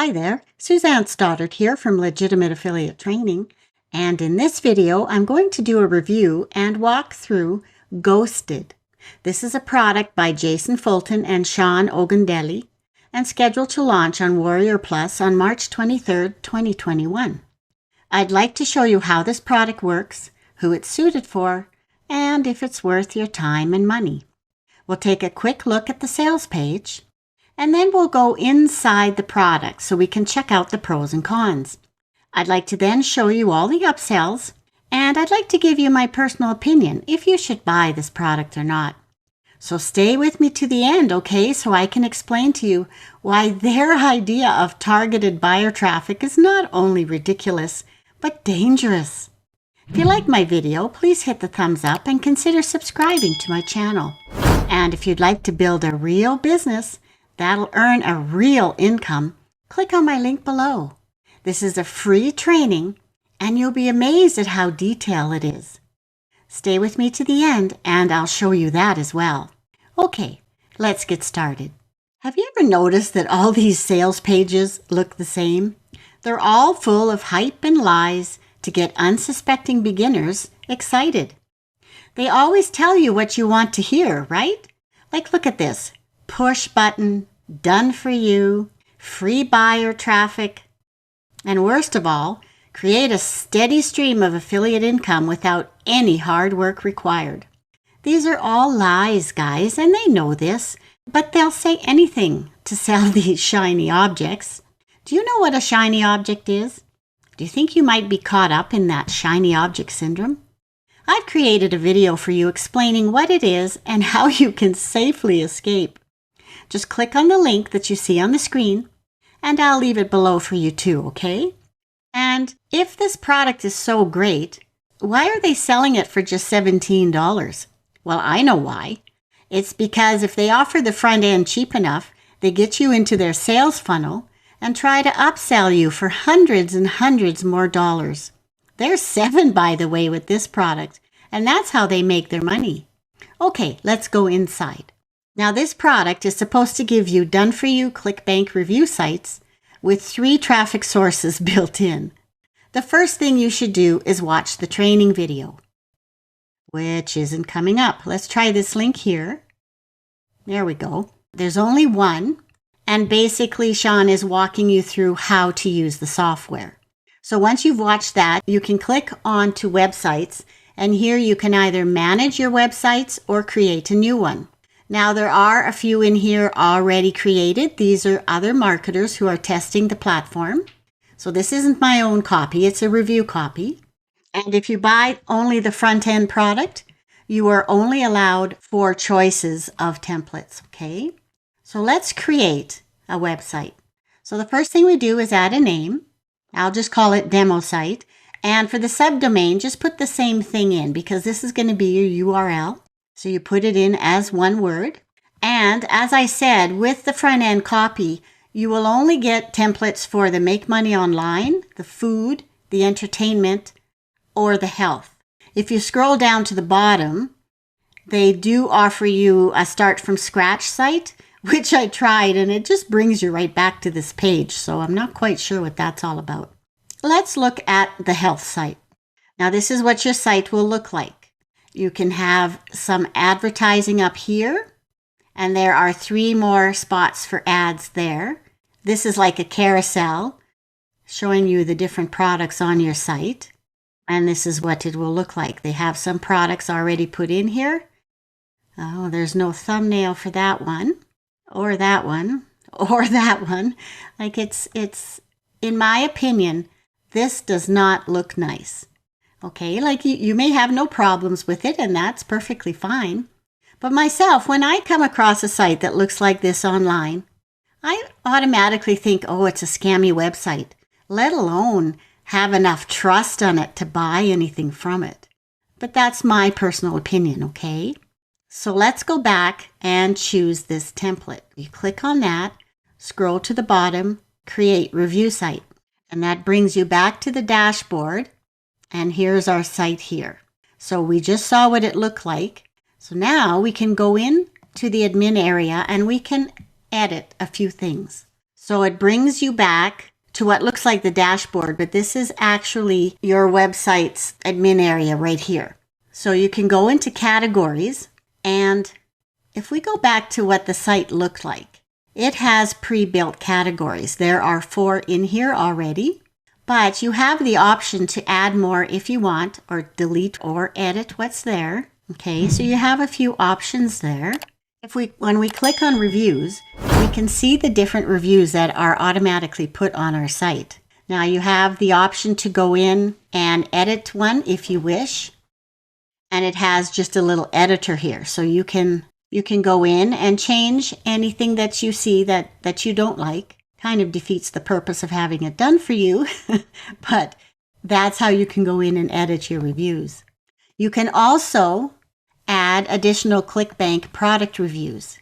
Hi there, Suzanne Stoddard here from Legitimate Affiliate Training, and in this video I'm going to do a review and walk through Ghosted. This is a product by Jason Fulton and Sean Ogundele and scheduled to launch on Warrior Plus on March 23, 2021. I'd like to show you how this product works, who it's suited for, and if it's worth your time and money. We'll take a quick look at the sales page, and then we'll go inside the product so we can check out the pros and cons. I'd like to then show you all the upsells, and I'd like to give you my personal opinion if you should buy this product or not. So stay with me to the end, okay, so I can explain to you why their idea of targeted buyer traffic is not only ridiculous, but dangerous. If you like my video, please hit the thumbs up and consider subscribing to my channel. And if you'd like to build a real business that'll earn a real income, click on my link below. This is a free training, and you'll be amazed at how detailed it is. Stay with me to the end, and I'll show you that as well. Okay, let's get started. Have you ever noticed that all these sales pages look the same? They're all full of hype and lies to get unsuspecting beginners excited. They always tell you what you want to hear, right? Like, look at this. Push button, done for you, free buyer traffic, and worst of all, create a steady stream of affiliate income without any hard work required. These are all lies, guys, and they know this, but they'll say anything to sell these shiny objects. Do you know what a shiny object is? Do you think you might be caught up in that shiny object syndrome? I've created a video for you explaining what it is and how you can safely escape. Just click on the link that you see on the screen, and I'll leave it below for you too, okay? And if this product is so great, why are they selling it for just $17? Well, I know why. It's because if they offer the front end cheap enough, they get you into their sales funnel and try to upsell you for hundreds and hundreds more dollars. There's 7, by the way, with this product, and that's how they make their money. Okay, let's go inside. Now, this product is supposed to give you done-for-you ClickBank review sites with 3 traffic sources built in. The first thing you should do is watch the training video, which isn't coming up. Let's try this link here. There we go. There's only one, and basically Sean is walking you through how to use the software. So once you've watched that, you can click on to websites, and here you can either manage your websites or create a new one. Now, there are a few in here already created. These are other marketers who are testing the platform. So this isn't my own copy, it's a review copy. And if you buy only the front end product, you are only allowed 4 choices of templates, okay? So let's create a website. So the first thing we do is add a name. I'll just call it demo site. And for the subdomain, just put the same thing in because this is going to be your URL. So you put it in as one word. And as I said, with the front end copy, you will only get templates for the make money online, the food, the entertainment, or the health. If you scroll down to the bottom, they do offer you a start from scratch site, which I tried, and it just brings you right back to this page. So I'm not quite sure what that's all about. Let's look at the health site. Now, this is what your site will look like. You can have some advertising up here, and there are 3 more spots for ads there. This is like a carousel showing you the different products on your site, and this is what it will look like. They have some products already put in here. Oh, there's no thumbnail for that one, or that one, or that one. Like it's in my opinion, this does not look nice. Okay, like you may have no problems with it, and that's perfectly fine. But myself, when I come across a site that looks like this online, I automatically think, oh, it's a scammy website, let alone have enough trust on it to buy anything from it. But that's my personal opinion, okay? So let's go back and choose this template. You click on that, scroll to the bottom, create review site, and that brings you back to the dashboard. And here's our site here. So we just saw what it looked like. So now we can go in to the admin area and we can edit a few things. So it brings you back to what looks like the dashboard, but this is actually your website's admin area right here. So you can go into categories, and if we go back to what the site looked like, it has pre-built categories. There are 4 in here already, but you have the option to add more if you want, or delete or edit what's there. Okay, so you have a few options there. When we click on reviews, we can see the different reviews that are automatically put on our site. Now you have the option to go in and edit one if you wish. And it has just a little editor here. So you can go in and change anything that you see that you don't like. Kind of defeats the purpose of having it done for you, but that's how you can go in and edit your reviews. You can also add additional ClickBank product reviews.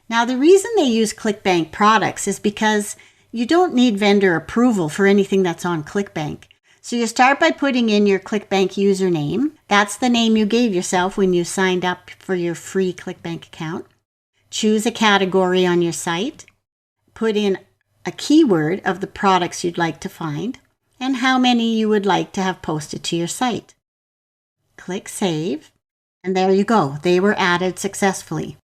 Now, the reason they use ClickBank products is because you don't need vendor approval for anything that's on ClickBank. So you start by putting in your ClickBank username. That's the name you gave yourself when you signed up for your free ClickBank account. Choose a category on your site. Put in a keyword of the products you'd like to find and how many you would like to have posted to your site. Click Save. And there you go. They were added successfully.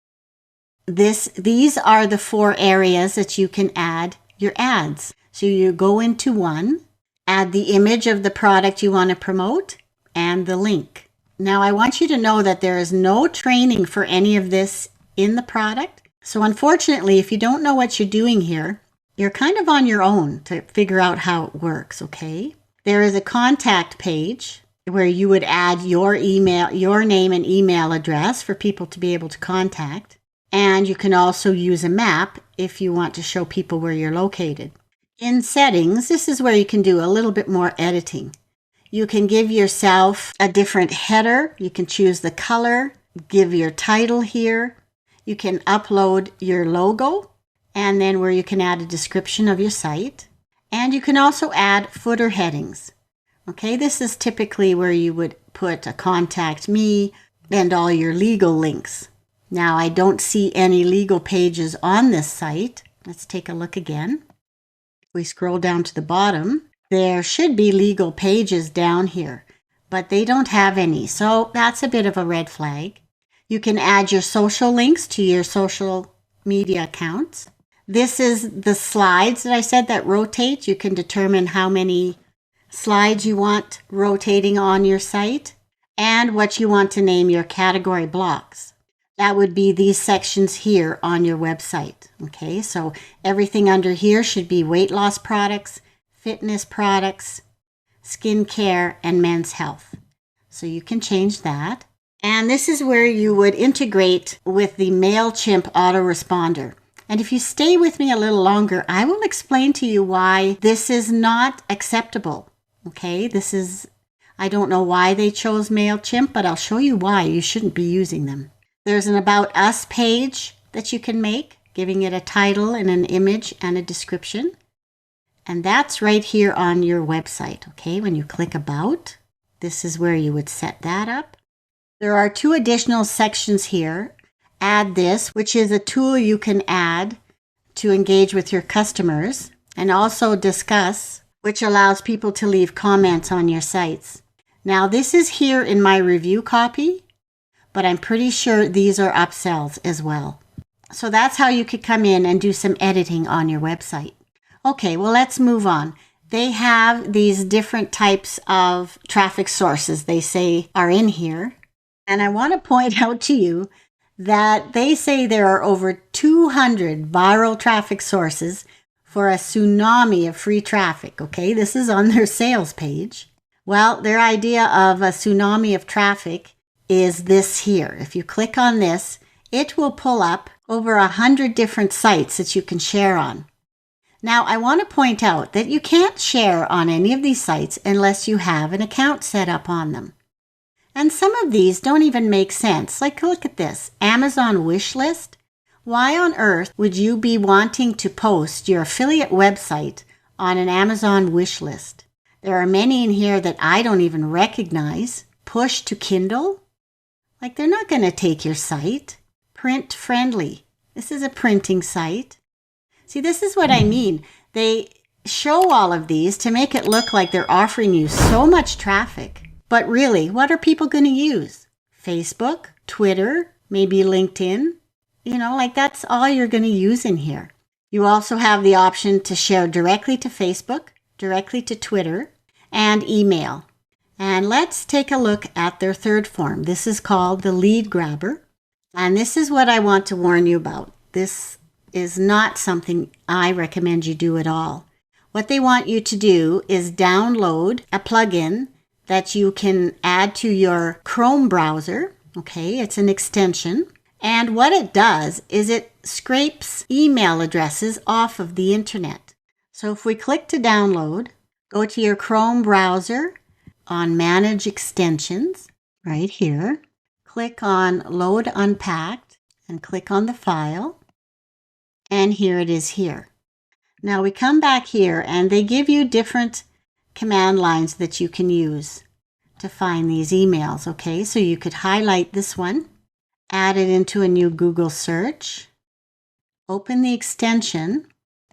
These are the 4 areas that you can add your ads. So you go into one, add the image of the product you want to promote, and the link. Now I want you to know that there is no training for any of this in the product. So unfortunately, if you don't know what you're doing here, you're kind of on your own to figure out how it works, okay? There is a contact page where you would add your email, your name and email address for people to be able to contact. And you can also use a map if you want to show people where you're located. In settings, this is where you can do a little bit more editing. You can give yourself a different header. You can choose the color, give your title here. You can upload your logo, and then where you can add a description of your site. And you can also add footer headings. Okay, this is typically where you would put a contact me and all your legal links. Now, I don't see any legal pages on this site. Let's take a look again. If we scroll down to the bottom, there should be legal pages down here, but they don't have any. So that's a bit of a red flag. You can add your social links to your social media accounts. This is the slides that I said that rotate. You can determine how many slides you want rotating on your site and what you want to name your category blocks. That would be these sections here on your website. Okay, so everything under here should be weight loss products, fitness products, skincare, and men's health. So you can change that. And this is where you would integrate with the Mailchimp autoresponder. And if you stay with me a little longer, I will explain to you why this is not acceptable. Okay, I don't know why they chose Mailchimp, but I'll show you why you shouldn't be using them. There's an About Us page that you can make, giving it a title and an image and a description. And that's right here on your website. Okay, when you click About, this is where you would set that up. There are 2 additional sections here. Add This, which is a tool you can add to engage with your customers, and also Discuss, which allows people to leave comments on your sites. Now, this is here in my review copy, but I'm pretty sure these are upsells as well. So that's how you could come in and do some editing on your website. Okay, well, let's move on. They have these different types of traffic sources they say are in here. And I want to point out to you that they say there are over 200 viral traffic sources for a tsunami of free traffic. Okay, this is on their sales page. Well, their idea of a tsunami of traffic is this here. If you click on this, it will pull up over 100 different sites that you can share on. Now, I want to point out that you can't share on any of these sites unless you have an account set up on them. And some of these don't even make sense. Like, look at this, Amazon wish list. Why on earth would you be wanting to post your affiliate website on an Amazon wish list? There are many in here that I don't even recognize. Push to Kindle. Like, they're not going to take your site. Print friendly. This is a printing site. See, this is what I mean. They show all of these to make it look like they're offering you so much traffic. But really, what are people going to use? Facebook, Twitter, maybe LinkedIn? Like that's all you're going to use in here. You also have the option to share directly to Facebook, directly to Twitter, and email. And let's take a look at their third form. This is called the lead grabber. And this is what I want to warn you about. This is not something I recommend you do at all. What they want you to do is download a plugin that you can add to your Chrome browser. Okay, it's an extension. And what it does is it scrapes email addresses off of the internet. So if we click to download, go to your Chrome browser on Manage Extensions right here. Click on Load Unpacked and click on the file. And here it is here. Now we come back here and they give you different command lines that you can use to find these emails. Okay, so you could highlight this one, add it into a new Google search, open the extension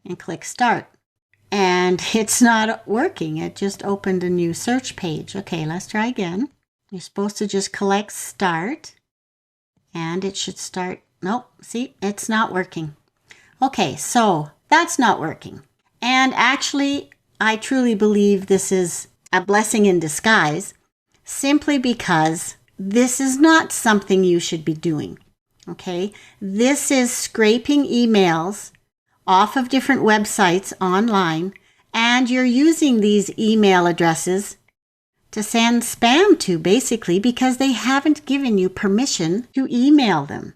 and click Start. And it's not working. It just opened a new search page. Okay, let's try again. You're supposed to just click Start and it should start. Nope, see, it's not working. Okay, so that's not working. And actually, I truly believe this is a blessing in disguise simply because this is not something you should be doing. Okay, this is scraping emails off of different websites online, and you're using these email addresses to send spam to, basically, because they haven't given you permission to email them.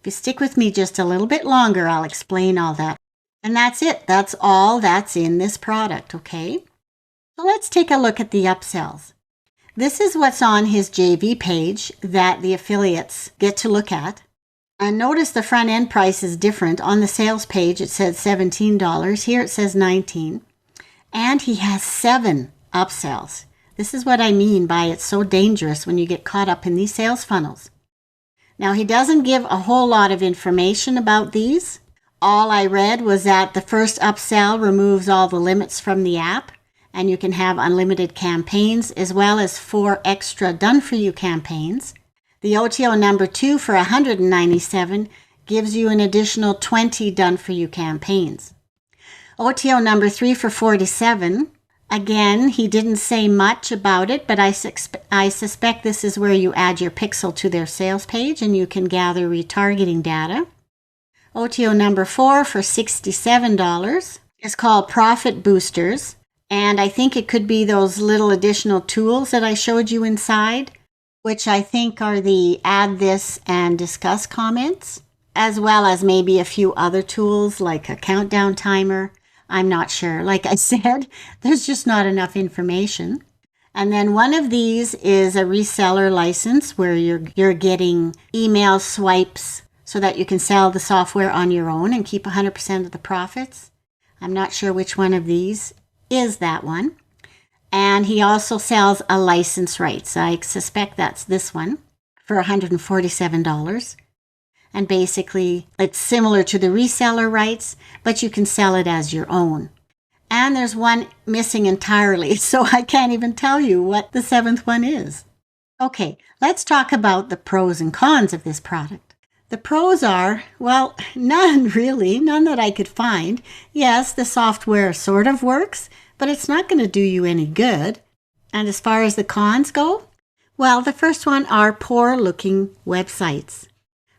If you stick with me just a little bit longer, I'll explain all that. And that's it. That's all that's in this product, okay? So let's take a look at the upsells. This is what's on his JV page that the affiliates get to look at. And notice the front end price is different. On the sales page, it says $17. Here it says $19. And he has 7 upsells. This is what I mean by it's so dangerous when you get caught up in these sales funnels. Now, he doesn't give a whole lot of information about these. All I read was that the first upsell removes all the limits from the app, and you can have unlimited campaigns as well as 4 extra done-for-you campaigns. The OTO number 2 for $197 gives you an additional 20 done-for-you campaigns. OTO number 3 for $47. Again, he didn't say much about it, but I suspect this is where you add your pixel to their sales page and you can gather retargeting data. OTO number 4 for $67 is called Profit Boosters, and I think it could be those little additional tools that I showed you inside, which I think are the add this and discuss comments, as well as maybe a few other tools like a countdown timer. I'm not sure. Like I said, there's just not enough information. And then one of these is a reseller license where you're getting email swipes so that you can sell the software on your own and keep 100% of the profits. I'm not sure which one of these is that one. And he also sells a license rights. I suspect that's this one for $147. And basically, it's similar to the reseller rights, but you can sell it as your own. And there's one missing entirely, so I can't even tell you what the 7th one is. Okay, let's talk about the pros and cons of this product. The pros are, well, none really, none that I could find. Yes, the software sort of works, but it's not going to do you any good. And as far as the cons go, well, the first one are poor-looking websites.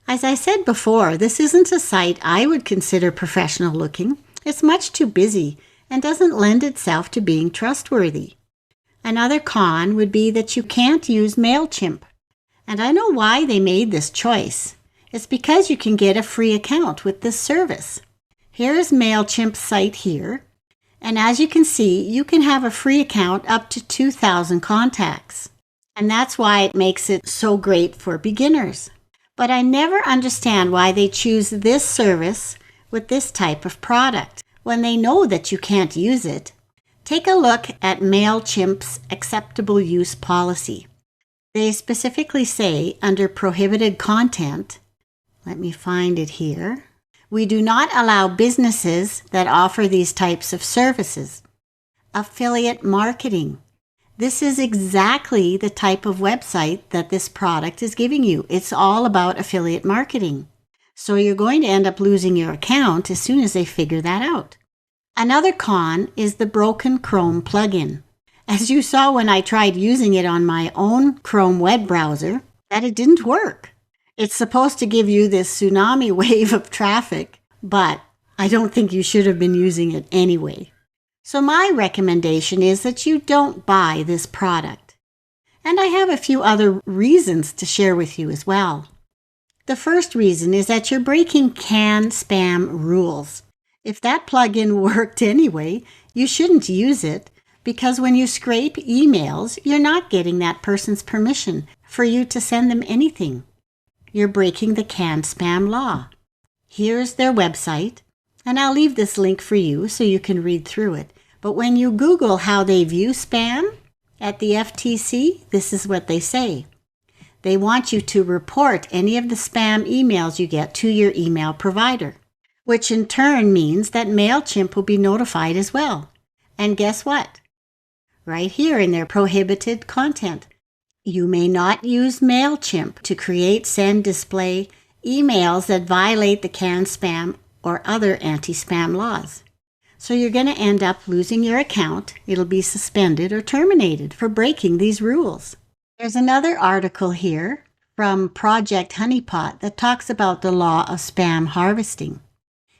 As I said before, this isn't a site I would consider professional looking. It's much too busy and doesn't lend itself to being trustworthy. Another con would be that you can't use Mailchimp. And I know why they made this choice. It's because you can get a free account with this service. Here's Mailchimp's site here. And as you can see, you can have a free account up to 2,000 contacts. And that's why it makes it so great for beginners. But I never understand why they choose this service with this type of product when they know that you can't use it. Take a look at Mailchimp's acceptable use policy. They specifically say under prohibited content, let me find it here. We do not allow businesses that offer these types of services. Affiliate marketing. This is exactly the type of website that this product is giving you. It's all about affiliate marketing. So you're going to end up losing your account as soon as they figure that out. Another con is the broken Chrome plugin. As you saw when I tried using it on my own Chrome web browser, that it didn't work. It's supposed to give you this tsunami wave of traffic, but I don't think you should have been using it anyway. So my recommendation is that you don't buy this product. And I have a few other reasons to share with you as well. The first reason is that you're breaking CAN spam rules. If that plugin worked anyway, you shouldn't use it because when you scrape emails, you're not getting that person's permission for you to send them anything. You're breaking the CAN spam law. Here's their website, and I'll leave this link for you so you can read through it. But when you Google how they view spam at the FTC, this is what they say. They want you to report any of the spam emails you get to your email provider, which in turn means that Mailchimp will be notified as well. And guess what? Right here in their prohibited content, you may not use Mailchimp to create, send, display emails that violate the CAN spam or other anti-spam laws. So you're going to end up losing your account. It'll be suspended or terminated for breaking these rules. There's another article here from Project Honeypot that talks about the law of spam harvesting.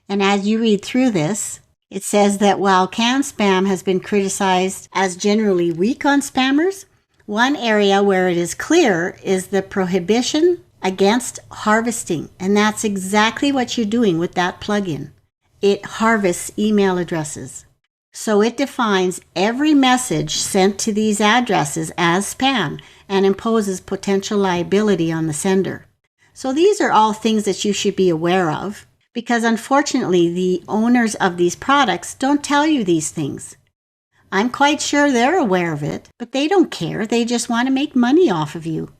And as you read through this, it says that while CAN spam has been criticized as generally weak on spammers, one area where it is clear is the prohibition against harvesting. And that's exactly what you're doing with that plugin. It harvests email addresses. So it defines every message sent to these addresses as spam and imposes potential liability on the sender. So these are all things that you should be aware of because unfortunately the owners of these products don't tell you these things. I'm quite sure they're aware of it, but they don't care. They just want to make money off of you.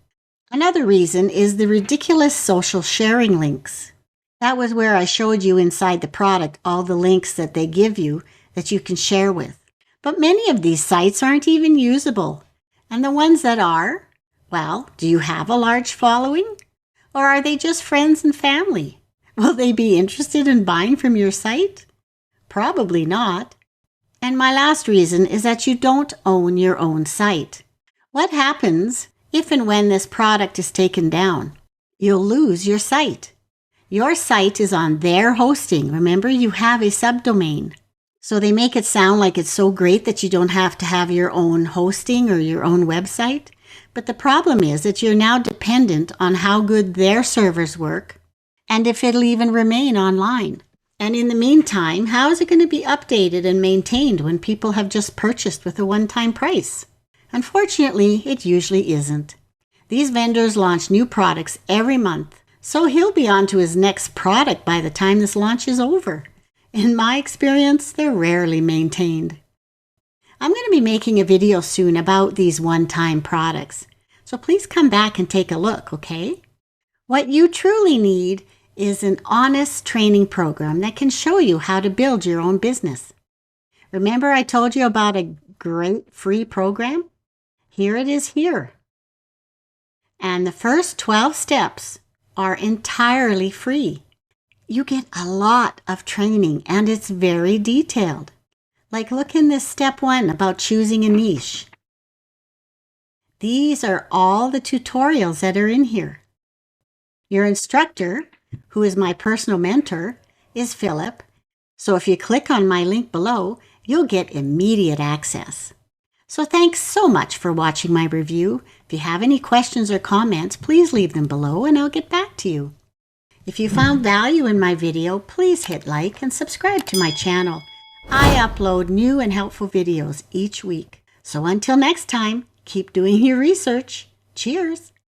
Another reason is the ridiculous social sharing links. That was where I showed you inside the product all the links that they give you that you can share with. But many of these sites aren't even usable. And the ones that are, well, do you have a large following? Or are they just friends and family? Will they be interested in buying from your site? Probably not. And my last reason is that you don't own your own site. What happens if and when this product is taken down? You'll lose your site. Your site is on their hosting. Remember, you have a subdomain. So they make it sound like it's so great that you don't have to have your own hosting or your own website. But the problem is that you're now dependent on how good their servers work and if it'll even remain online. And in the meantime, how is it going to be updated and maintained when people have just purchased with a one-time price? Unfortunately, it usually isn't. These vendors launch new products every month. So he'll be on to his next product by the time this launch is over. In my experience, they're rarely maintained. I'm going to be making a video soon about these one-time products. So please come back and take a look, okay? What you truly need is an honest training program that can show you how to build your own business. Remember I told you about a great free program? Here it is here. And the first 12 steps are entirely free. You get a lot of training and it's very detailed. Like look in this step 1 about choosing a niche. These are all the tutorials that are in here. Your instructor, who is my personal mentor, is Philip. So if you click on my link below, you'll get immediate access. So thanks so much for watching my review. If you have any questions or comments, please leave them below and I'll get back to you. If you found value in my video, please hit like and subscribe to my channel. I upload new and helpful videos each week. So until next time, keep doing your research. Cheers!